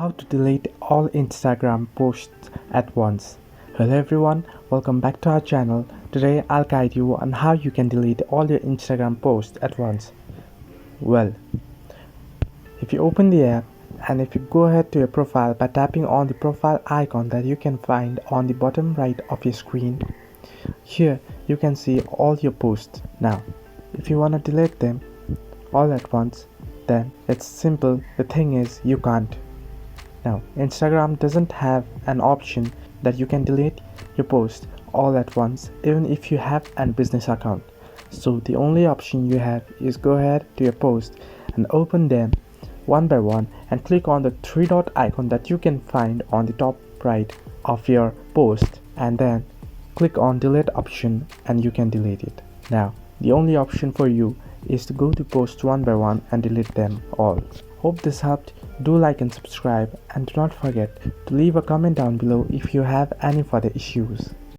How to delete all Instagram posts at once. Hello everyone, welcome back to our channel. Today I'll guide you on how you can delete all your Instagram posts at once. Well, if you open the app and if you go ahead to your profile by tapping on the profile icon that you can find on the bottom right of your screen, here you can see all your posts. Now, if you want to delete them all at once, then it's simple. The thing is, you can't. Now, Instagram doesn't have an option that you can delete your post all at once, even if you have a business account. So the only option you have is go ahead to your post and open them one by one and click on the three dot icon that you can find on the top right of your post, and then click on delete option and you can delete it. Now, the only option for you is to go to post one by one and delete them all. Hope this helped. Do like and subscribe, and do not forget to leave a comment down below if you have any further issues.